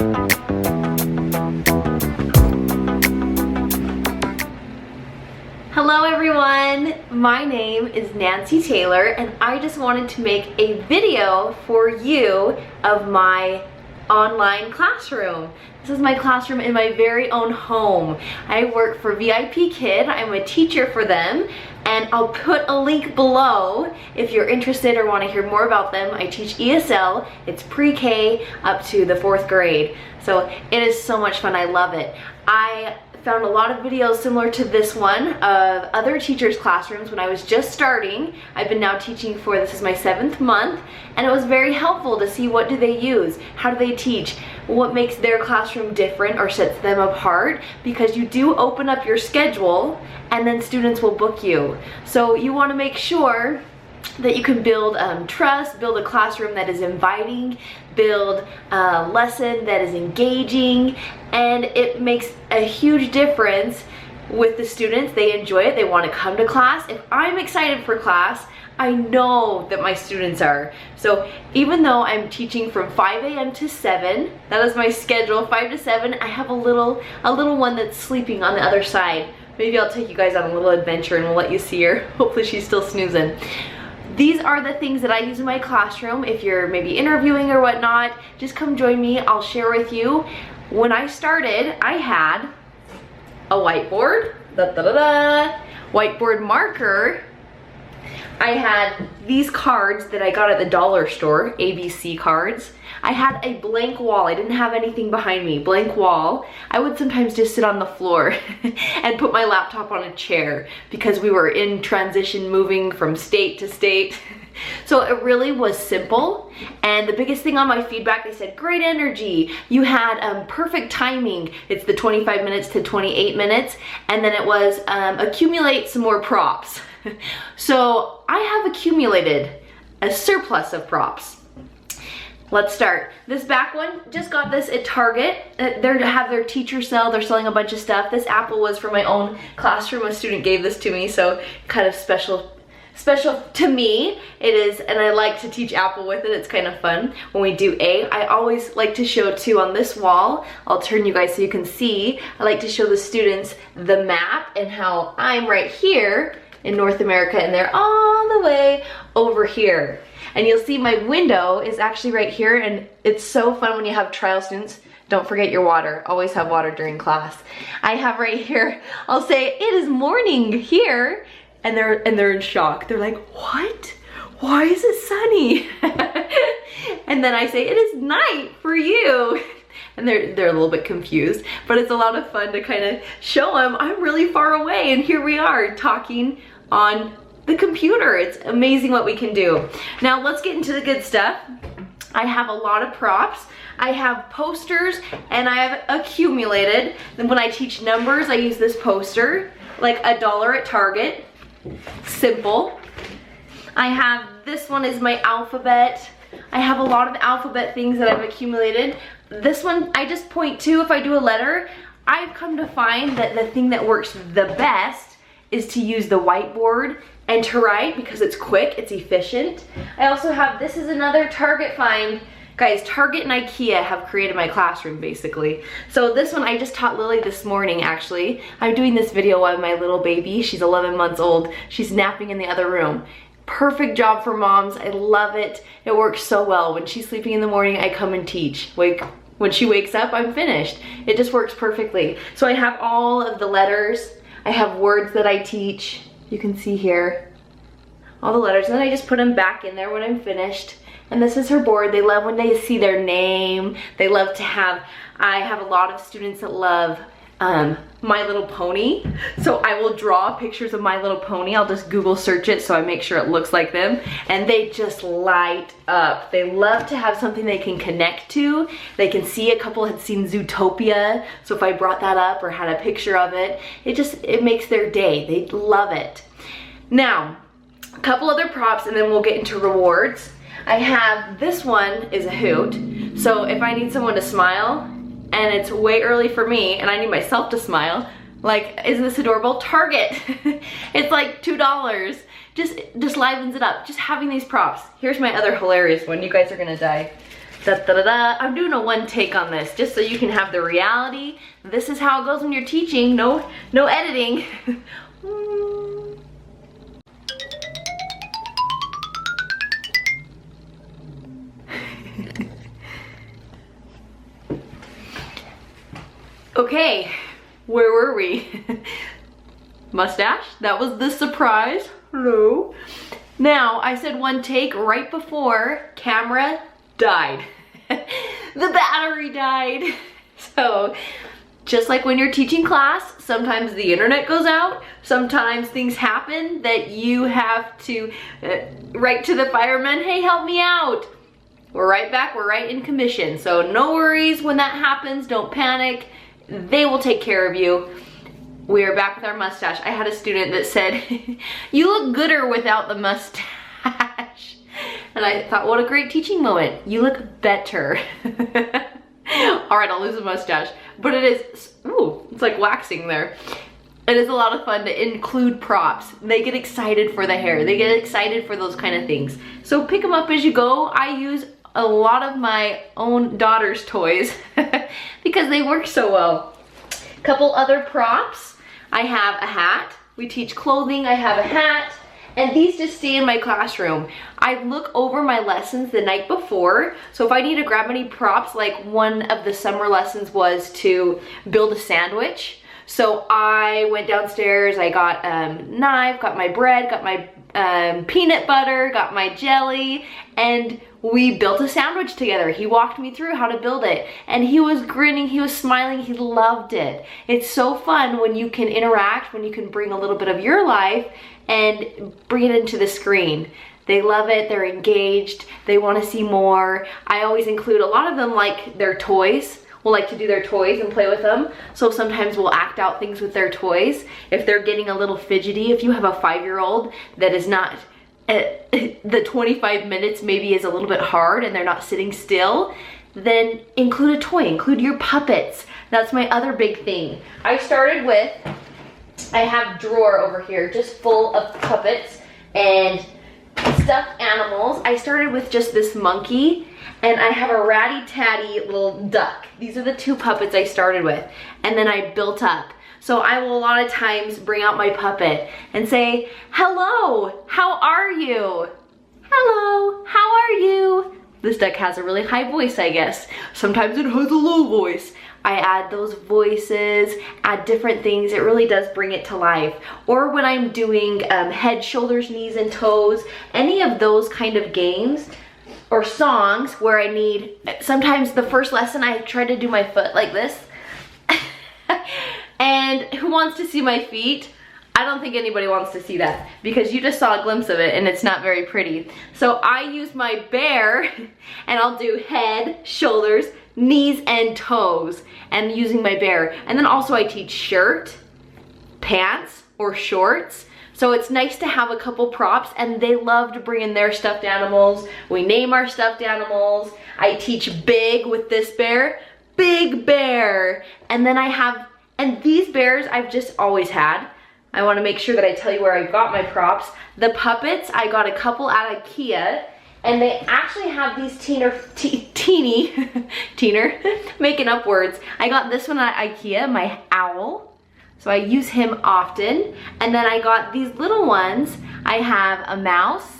Hello everyone, my name is Nancy Taylor and I just wanted to make a video for you of my online classroom. This is my classroom in my very own home. I work for VIP Kid, I'm a teacher for them, and I'll put a link below if you're interested or want to hear more about them. I teach ESL, it's pre-K up to the 4th grade. So it is so much fun, I love it. I found a lot of videos similar to this one of other teachers' classrooms when I was just starting. I've been now teaching for, this is my 7th month, and it was very helpful to see what do they use, how do they teach, what makes their classroom different or sets them apart, because you do open up your schedule and then students will book you. So you want to make sure that you can build trust, build a classroom that is inviting, build a lesson that is engaging, and it makes a huge difference with the students. They enjoy it, they want to come to class. If I'm excited for class, I know that my students are. So even though I'm teaching from 5 a.m. to 7, that is my schedule, 5 to 7, I have a little one that's sleeping on the other side. Maybe I'll take you guys on a little adventure and we'll let you see her. Hopefully she's still snoozing. These are the things that I use in my classroom. If you're maybe interviewing or whatnot, just come join me, I'll share with you. When I started, I had a whiteboard, whiteboard marker. I had these cards that I got at the dollar store, ABC cards. I had a blank wall. I didn't have anything behind me, blank wall. I would sometimes just sit on the floor and put my laptop on a chair because we were in transition, moving from state to state. So it really was simple, and the biggest thing on my feedback, they said, great energy, you had perfect timing. It's the 25 minutes to 28 minutes, and then it was accumulate some more props. So I have accumulated a surplus of props. Let's start. This back one, just got this at Target. They have their teacher sale, they're selling a bunch of stuff. This apple was for my own classroom, a student gave this to me, so kind of special to me it is, and I like to teach apple with it. It's kind of fun when we do A. I always like to show too on this wall, I'll turn you guys so you can see, I like to show the students the map and how I'm right here in North America and they're all the way over here. And you'll see my window is actually right here, and it's so fun when you have trial students. Don't forget your water. Always have water during class. I have right here, I'll say, it is morning here, and they're in shock. They're like, what? Why is it sunny? And then I say, it is night for you. And they're a little bit confused, but it's a lot of fun to kind of show them I'm really far away and here we are talking on the computer. It's amazing what we can do. Now let's get into the good stuff. I have a lot of props. I have posters and I have accumulated. Then when I teach numbers, I use this poster, like $1 at Target. Simple. I have, this one is my alphabet. I have a lot of alphabet things that I've accumulated. This one I just point to if I do a letter. I've come to find that the thing that works the best is to use the whiteboard and to write because it's quick, it's efficient. I also have, this is another Target find. Guys, Target and IKEA have created my classroom basically. So this one I just taught Lily this morning actually. I'm doing this video of my little baby. She's 11 months old. She's napping in the other room. Perfect job for moms. I love it. It works so well. When she's sleeping in the morning, I come and teach. When she wakes up, I'm finished. It just works perfectly. So I have all of the letters. I have words that I teach. You can see here all the letters, and then I just put them back in there when I'm finished. And this is her board. They love when they see their name. They love to have, I have a lot of students that love My Little Pony. So I will draw pictures of My Little Pony. I'll just Google search it so I make sure it looks like them. And they just light up. They love to have something they can connect to. They can see, a couple had seen Zootopia. So if I brought that up or had a picture of it, it makes their day. They love it. Now, a couple other props and then we'll get into rewards. I have, this one is a hoot. So if I need someone to smile, and it's way early for me, and I need myself to smile, like, isn't this adorable? Target. It's like $2. Just livens it up. Just having these props. Here's my other hilarious one. You guys are gonna die. I'm doing a one take on this just so you can have the reality. This is how it goes when you're teaching. No editing. Okay, where were we? Mustache? That was the surprise. Hello. Now, I said one take right before camera died. The battery died. So, just like when you're teaching class, sometimes the internet goes out, sometimes things happen that you have to write to the firemen, hey, help me out. We're right back, we're right in commission. So no worries when that happens, don't panic. They will take care of you. We are back with our mustache. I had a student that said, you look gooder without the mustache. And I thought, what a great teaching moment. You look better. All right, I'll lose the mustache. But it is, ooh, it's like waxing there. It is a lot of fun to include props. They get excited for the hair. They get excited for those kind of things. So pick them up as you go. I use a lot of my own daughter's toys because they work so well. Couple other props. I have a hat. We teach clothing. I have a hat. And these just stay in my classroom. I look over my lessons the night before. So if I need to grab any props, like one of the summer lessons was to build a sandwich. So I went downstairs, I got a knife, got my bread, got my peanut butter, got my jelly, and we built a sandwich together. He walked me through how to build it, and he was grinning, he was smiling, he loved it. It's so fun when you can interact, when you can bring a little bit of your life and bring it into the screen. They love it, they're engaged, they want to see more. I always include, a lot of them like their toys. Will like to do their toys and play with them. So sometimes we'll act out things with their toys. If they're getting a little fidgety, if you have a 5-year-old that is not, the 25 minutes maybe is a little bit hard and they're not sitting still, then include a toy, include your puppets. That's my other big thing. I started with, I have a drawer over here just full of puppets and stuffed animals. I started with just this monkey, and I have a ratty-tatty little duck. These are the two puppets I started with, and then I built up. So I will a lot of times bring out my puppet and say, hello, how are you? Hello, how are you? This duck has a really high voice, I guess. Sometimes it has a low voice. I add those voices, add different things. It really does bring it to life. Or when I'm doing head, shoulders, knees, and toes, any of those kind of games or songs where I need, sometimes the first lesson I try to do my foot like this. And who wants to see my feet? I don't think anybody wants to see that because you just saw a glimpse of it and it's not very pretty. So I use my bear and I'll do head, shoulders, knees, and toes, and using my bear. And then also I teach shirt, pants, or shorts. So it's nice to have a couple props, and they love to bring in their stuffed animals. We name our stuffed animals. I teach big with this bear, big bear. And then I have, and these bears I've just always had. I want to make sure that I tell you where I got my props. The puppets, I got a couple at IKEA, and they actually have these making up words. I got this one at IKEA, my owl. So I use him often. And then I got these little ones. I have a mouse.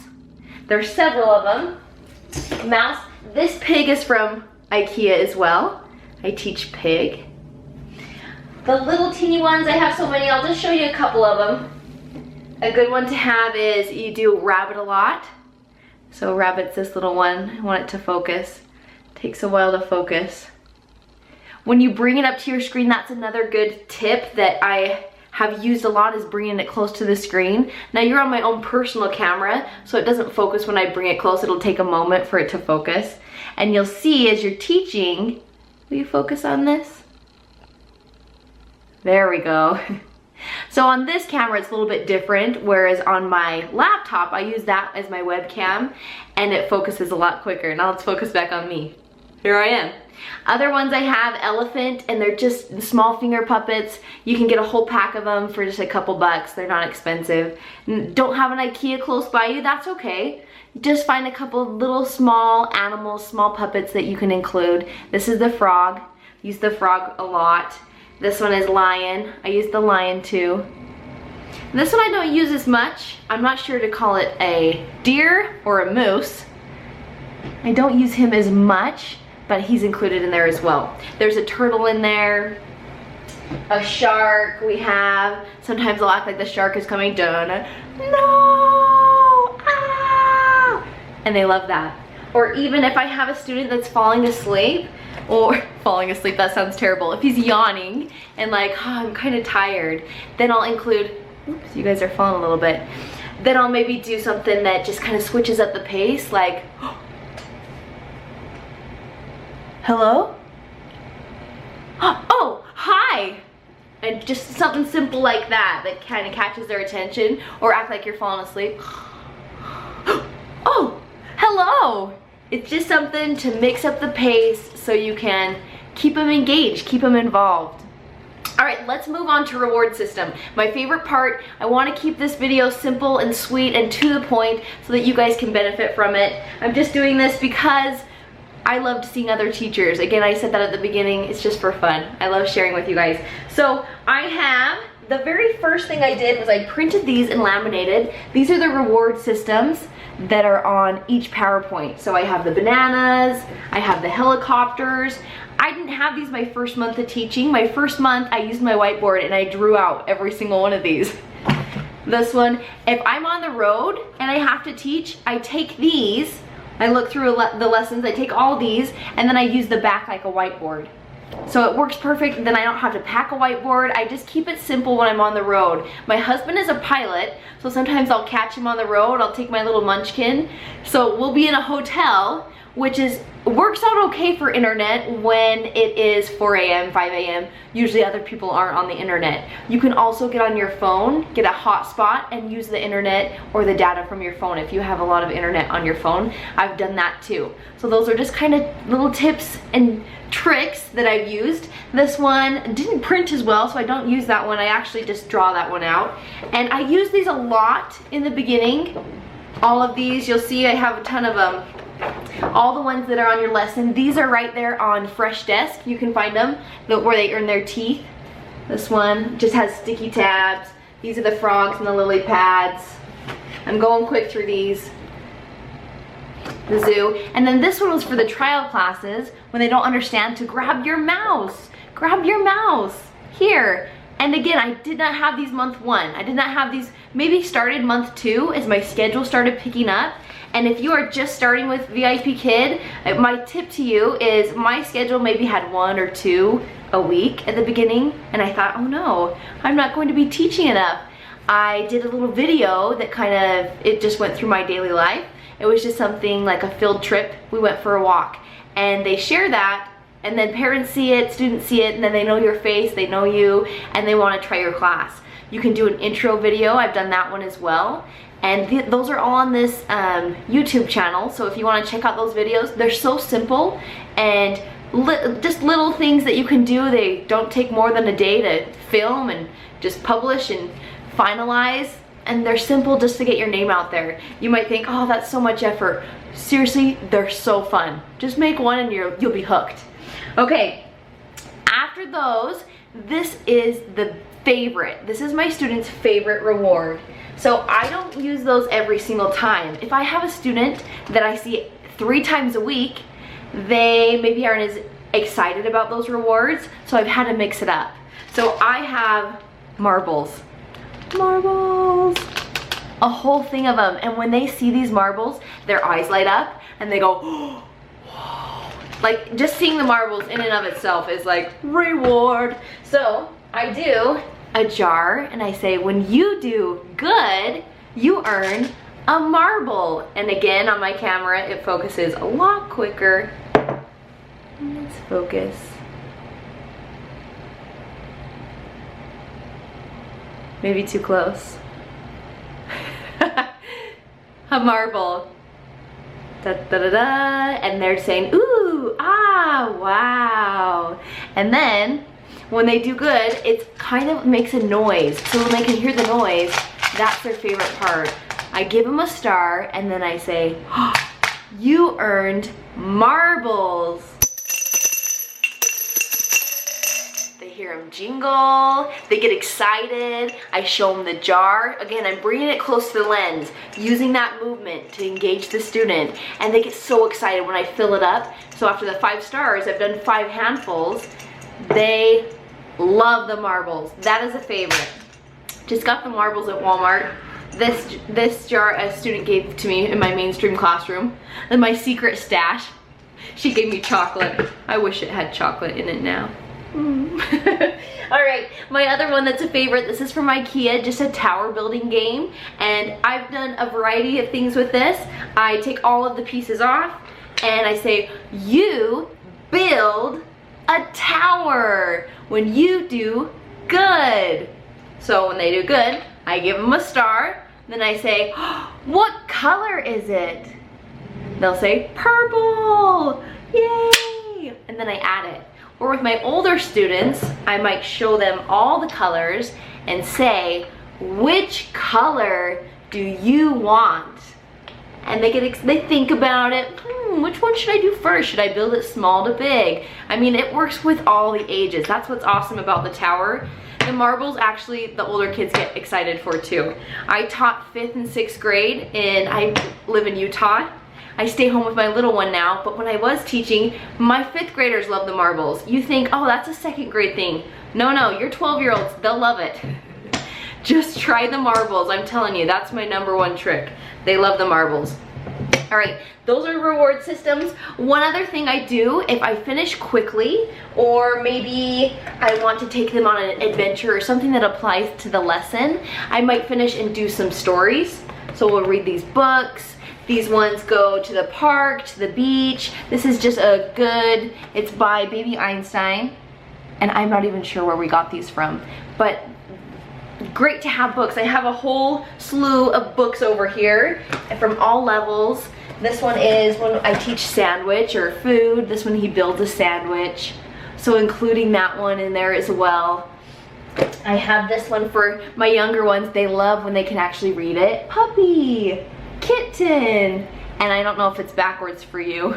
There's several of them. Mouse. This pig is from IKEA as well. I teach pig. The little teeny ones, I have so many. I'll just show you a couple of them. A good one to have is you do rabbit a lot. So rabbit's this little one. I want it to focus. Takes a while to focus. When you bring it up to your screen, that's another good tip that I have used a lot, is bringing it close to the screen. Now you're on my own personal camera, so it doesn't focus when I bring it close. It'll take a moment for it to focus. And you'll see as you're teaching, will you focus on this? There we go. So on this camera, it's a little bit different, whereas on my laptop, I use that as my webcam, and it focuses a lot quicker. Now let's focus back on me. Here I am. Other ones I have elephant, and they're just small finger puppets. You can get a whole pack of them for just a couple bucks. They're not expensive. Don't have an IKEA close by you, that's okay. Just find a couple little small animals, small puppets that you can include. This is the frog. Use the frog a lot. This one is lion. I use the lion too. This one I don't use as much. I'm not sure to call it a deer or a moose. I don't use him as much, but he's included in there as well. There's a turtle in there, a shark we have. Sometimes they'll act like the shark is coming down. No! Ah! And they love that. Or even if I have a student that's falling asleep, or falling asleep, that sounds terrible. If he's yawning and like, oh, I'm kind of tired, then I'll include, oops, you guys are falling a little bit. Then I'll maybe do something that just kind of switches up the pace, like, hello? Oh, hi! And just something simple like that that kind of catches their attention, or act like you're falling asleep. Oh, hello! It's just something to mix up the pace so you can keep them engaged, keep them involved. All right, let's move on to reward system. My favorite part, I want to keep this video simple and sweet and to the point so that you guys can benefit from it. I'm just doing this because I loved seeing other teachers. Again, I said that at the beginning, it's just for fun. I love sharing with you guys. So I have, the very first thing I did was I printed these and laminated. These are the reward systems that are on each PowerPoint. So I have the bananas, I have the helicopters. I didn't have these my first month of teaching. My first month, I used my whiteboard and I drew out every single one of these. This one, if I'm on the road and I have to teach, I take these, I look through the lessons, I take all these, and then I use the back like a whiteboard. So it works perfect, then I don't have to pack a whiteboard. I just keep it simple when I'm on the road. My husband is a pilot, so sometimes I'll catch him on the road. I'll take my little munchkin. So we'll be in a hotel, which works out okay for internet when it is 4 a.m., 5 a.m. Usually other people aren't on the internet. You can also get on your phone, get a hotspot, and use the internet or the data from your phone if you have a lot of internet on your phone. I've done that too. So those are just kind of little tips and tricks that I've used. This one didn't print as well, so I don't use that one. I actually just draw that one out. And I use these a lot in the beginning. All of these, you'll see I have a ton of them. All the ones that are on your lesson, these are right there on Fresh Desk. You can find them where they earn their teeth. This one just has sticky tabs. These are the frogs and the lily pads. I'm going quick through these. The zoo. And then this one was for the trial classes when they don't understand to grab your mouse. Grab your mouse. Here. And again, I did not have these month 1. I did not have these, maybe started month 2 as my schedule started picking up. And if you are just starting with VIP Kid, my tip to you is my schedule maybe had 1 or 2 a week at the beginning. And I thought, oh no, I'm not going to be teaching enough. I did a little video that kind of, it just went through my daily life. It was just something like a field trip. We went for a walk and they share that, and then parents see it, students see it, and then they know your face, they know you, and they want to try your class. You can do an intro video. I've done that one as well. And those are all on this YouTube channel. So if you want to check out those videos, they're so simple and just little things that you can do. They don't take more than a day to film and just publish and finalize. And they're simple just to get your name out there. You might think, oh, that's so much effort. Seriously, they're so fun. Just make one and you'll be hooked. Okay, after those, this is the favorite. This is my student's favorite reward. So I don't use those every single time. If I have a student that I see 3 times a week, they maybe aren't as excited about those rewards, so I've had to mix it up. So I have marbles. Marbles, a whole thing of them, and when they see these marbles, their eyes light up and they go, oh, like just seeing the marbles in and of itself is like reward. So I do a jar and I say, when you do good, you earn a marble. And again, on my camera, it focuses a lot quicker. Let's focus. Maybe too close. A marble. Da, da, da, da. And they're saying, ooh, ooh, ah, wow. And then when they do good, it kind of makes a noise. So when they can hear the noise, that's their favorite part. I give them a star and then I say, oh, you earned marbles. They hear them jingle, they get excited. I show them the jar. Again, I'm bringing it close to the lens, using that movement to engage the student. And they get so excited when I fill it up. So after the 5 stars, I've done 5 handfuls. They love the marbles. That is a favorite. Just got the marbles at Walmart. This jar a student gave to me in my mainstream classroom. And my secret stash. She gave me chocolate. I wish it had chocolate in it now. All right, my other one that's a favorite, this is from IKEA, just a tower building game, and I've done a variety of things with this. I take all of the pieces off and I say, you build a tower when you do good. So when they do good, I give them a star, then I say, oh, what color is it? They'll say purple, yay, and then I add it. Or with my older students, I might show them all the colors and say, which color do you want? And they think about it, which one should I do first? Should I build it small to big? I mean, it works with all the ages. That's what's awesome about the tower. The marbles, actually, the older kids get excited for too. I taught 5th and 6th grade, and I live in Utah. I stay home with my little one now, but when I was teaching, my 5th graders love the marbles. You think, oh, that's a 2nd grade thing. No, no, your 12-year-olds, they'll love it. Just try the marbles. I'm telling you, that's my #1 trick. They love the marbles. All right, those are reward systems. One other thing I do, if I finish quickly, or maybe I want to take them on an adventure or something that applies to the lesson, I might finish and do some stories. So we'll read these books. These ones go to the park, to the beach. This is just a good, it's by Baby Einstein. And I'm not even sure where we got these from, but great to have books. I have a whole slew of books over here from all levels. This one is when I teach sandwich or food. This one he builds a sandwich. So including that one in there as well. I have this one for my younger ones. They love when they can actually read it. Puppy, kitten. And I don't know if it's backwards for you.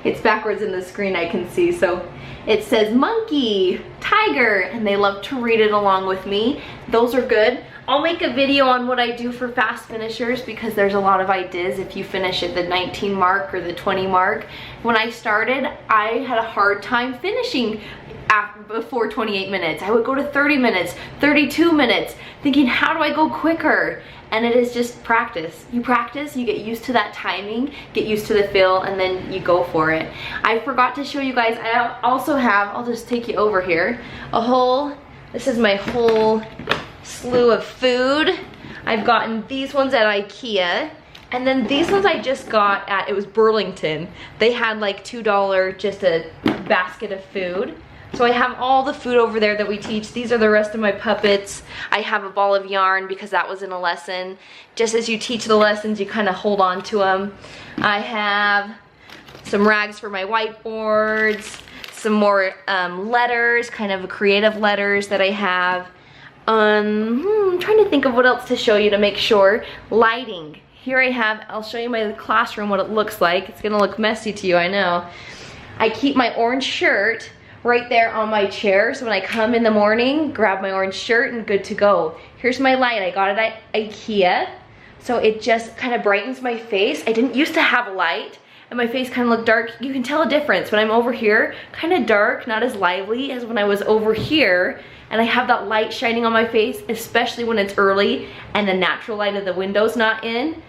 It's backwards in the screen I can see. So it says monkey, tiger, and they love to read it along with me. Those are good. I'll make a video on what I do for fast finishers because there's a lot of ideas if you finish at the 19 mark or the 20 mark. When I started, I had a hard time finishing before 28 minutes. I would go to 30 minutes, 32 minutes, thinking, how do I go quicker? And it is just practice. You practice, you get used to that timing, get used to the feel, and then you go for it. I forgot to show you guys, I also have, I'll just take you over here, this is my whole slew of food. I've gotten these ones at IKEA, and then these ones I just got at, it was Burlington. They had like $2 just a basket of food. So I have all the food over there that we teach. These are the rest of my puppets. I have a ball of yarn because that was in a lesson. Just as you teach the lessons, you kind of hold on to them. I have some rags for my whiteboards, some more letters, kind of creative letters that I have. I'm trying to think of what else to show you to make sure. Lighting. Here I have, I'll show you my classroom, what it looks like. It's gonna look messy to you, I know. I keep my orange shirt right there on my chair, so when I come in the morning, grab my orange shirt and good to go. Here's my light, I got it at IKEA, so it just kind of brightens my face. I didn't used to have a light, and my face kind of looked dark. You can tell a difference when I'm over here, kind of dark, not as lively as when I was over here, and I have that light shining on my face, especially when it's early and the natural light of the window's not in.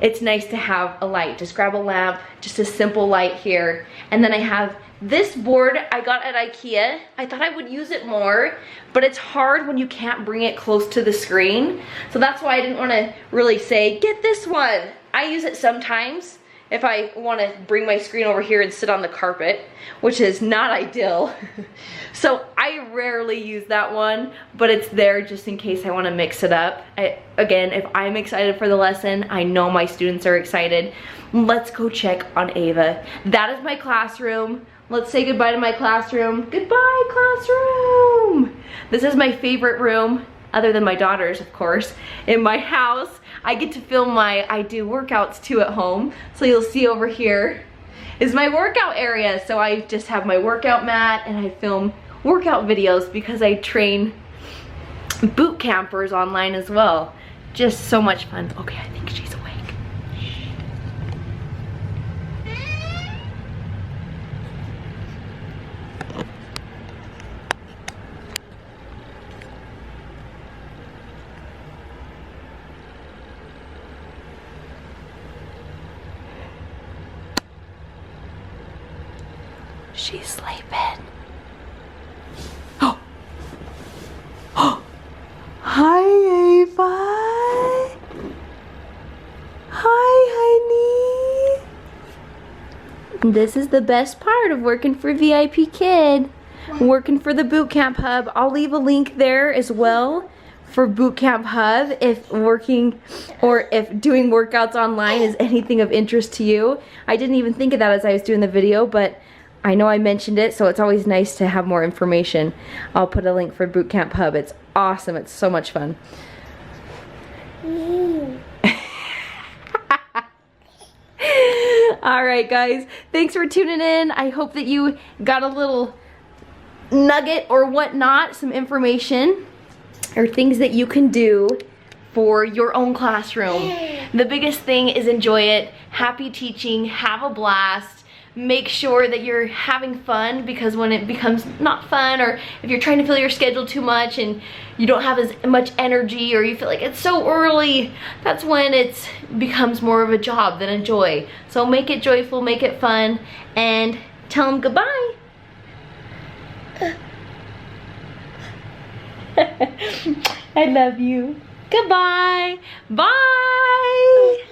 It's nice to have a light. Just grab a lamp, just a simple light here. And then I have this board I got at IKEA. I thought I would use it more, but it's hard when you can't bring it close to the screen. So that's why I didn't want to really say, get this one. I use it sometimes if I want to bring my screen over here and sit on the carpet, which is not ideal. So I rarely use that one, but it's there just in case I want to mix it up. Again, if I'm excited for the lesson, I know my students are excited. Let's go check on Ava. That is my classroom. Let's say goodbye to my classroom. Goodbye, classroom. This is my favorite room, other than my daughter's, of course, in my house. I get to film I do workouts too at home. So you'll see over here is my workout area. So I just have my workout mat and I film workout videos because I train boot campers online as well. Just so much fun. Okay, I think she's awake. She's sleeping. Oh. Oh. Hi, Ava. Hi, honey. This is the best part of working for VIP Kid. Working for the Boot Camp Hub. I'll leave a link there as well for Boot Camp Hub if working or if doing workouts online is anything of interest to you. I didn't even think of that as I was doing the video, but I know I mentioned it, so it's always nice to have more information. I'll put a link for Boot Camp Hub. It's awesome. It's so much fun. All right, guys. Thanks for tuning in. I hope that you got a little nugget or whatnot, some information or things that you can do for your own classroom. The biggest thing is enjoy it. Happy teaching. Have a blast. Make sure that you're having fun, because when it becomes not fun, or if you're trying to fill your schedule too much and you don't have as much energy, or you feel like it's so early, that's when it becomes more of a job than a joy. So make it joyful, make it fun, and tell them goodbye. I love you. Goodbye. Bye.